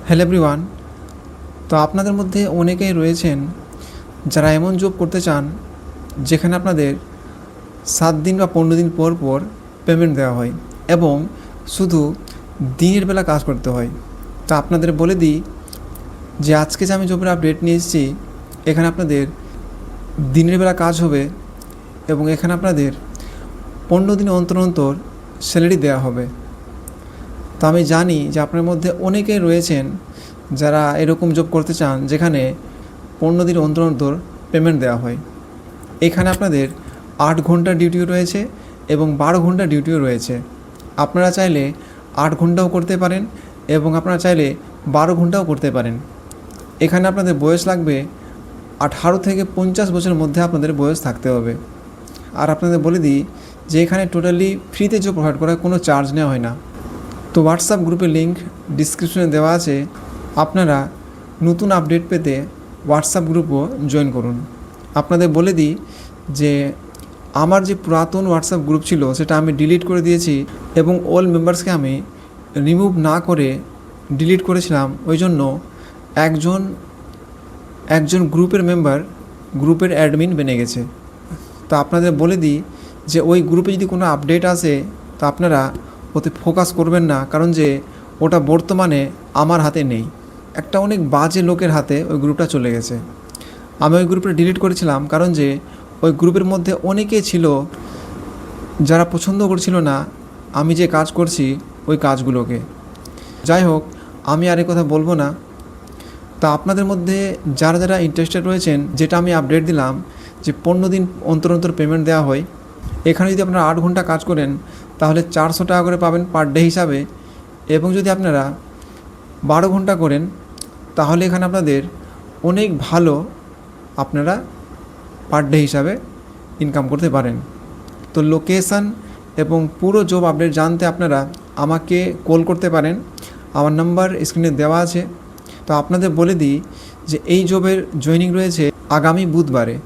Hello everyone. তো আপনাদের মধ্যে অনেকেই রয়েছেন যারা এমন জব করতে চান যেখানে আপনাদের 7 দিন বা 15 দিন পর পর পেমেন্ট দেওয়া হয় এবং শুধু দিনের বেলা কাজ করতে হয়। তো আপনাদের বলে দিই যে আজকে যে আমি জবের আপডেট নিয়ে এসেছি, এখানে আপনাদের দিনের বেলা কাজ হবে এবং এখানে আপনাদের 15 দিন অন্তর অন্তর স্যালারি দেওয়া হবে। তো আমি জানি যে আপনার মধ্যে অনেকেই রয়েছেন যারা এরকম জব করতে চান যেখানে 15 দিন অন্তর অন্তর পেমেন্ট দেওয়া হয়। এখানে আপনাদের 8 ঘন্টা ডিউটিও রয়েছে এবং 12 ঘন্টা ডিউটিও রয়েছে। আপনারা চাইলে 8 ঘন্টাও করতে পারেন এবং আপনারা চাইলে 12 ঘন্টাও করতে পারেন। এখানে আপনাদের বয়স লাগবে 18 থেকে 50 বছরের মধ্যে আপনাদের বয়স থাকতে হবে। আর আপনাদের বলে দিই যে এখানে টোটালি ফ্রিতে জব প্রোভাইড করার কোনো চার্জ নেওয়া হয় না। তো হোয়াটসঅ্যাপ গ্রুপের লিঙ্ক ডিসক্রিপশনে দেওয়া আছে, আপনারা নতুন আপডেট পেতে হোয়াটসঅ্যাপ গ্রুপও জয়েন করুন। আপনাদের বলে দিই যে আমার যে পুরাতন হোয়াটসঅ্যাপ গ্রুপ ছিল সেটা আমি ডিলিট করে দিয়েছি এবং অল মেম্বার্সকে আমি রিমুভ না করে ডিলিট করেছিলাম। ওই জন্য একজন গ্রুপের মেম্বার গ্রুপের অ্যাডমিন বেনে গেছে। তো আপনাদের বলে দিই যে ওই গ্রুপে যদি কোনো আপডেট আসে তো আপনারা ওতে ফোকাস করবেন না, কারণ যে ওটা বর্তমানে আমার হাতে নেই, একটা অনেক বাজে লোকের হাতে ওই গ্রুপটা চলে গেছে। আমি ওই গ্রুপটা ডিলিট করেছিলাম কারণ যে ওই গ্রুপের মধ্যে অনেকে ছিল যারা পছন্দ করছিল না আমি যে কাজ করছি ওই কাজগুলোকে। যাই হোক, আমি আর এই কথা বলবো না। তা আপনাদের মধ্যে যারা যারা ইন্টারেস্টেড রয়েছেন, যেটা আমি আপডেট দিলাম যে 15 দিন অন্তর অন্তর পেমেন্ট দেওয়া হয়, এখানে যদি আপনারা 8 ঘন্টা কাজ করেন তাহলে 400 টাকা করে পাবেন পার ডে হিসাবে, এবং যদি আপনারা 12 ঘন্টা করেন তাহলে এখানে আপনাদের অনেক ভালো আপনারা পার ডে হিসাবে ইনকাম করতে পারেন। তো লোকেশান এবং পুরো জব আপডেট জানতে আপনারা আমাকে কল করতে পারেন, আমার নাম্বার স্ক্রিনে দেওয়া আছে। তো আপনাদের বলে দিই যে এই জবের জয়েনিং রয়েছে আগামী বুধবারে।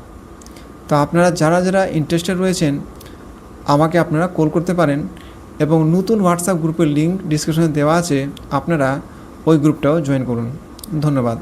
তো আপনারা যারা যারা ইন্টারেস্টেড রয়েছেন আমাকে আপনারা কল করতে পারেন এবং নতুন হোয়াটসঅ্যাপ গ্রুপের লিঙ্ক ডিসক্রিপশনে দেওয়া আছে, আপনারা ওই গ্রুপটাও জয়েন করুন। ধন্যবাদ।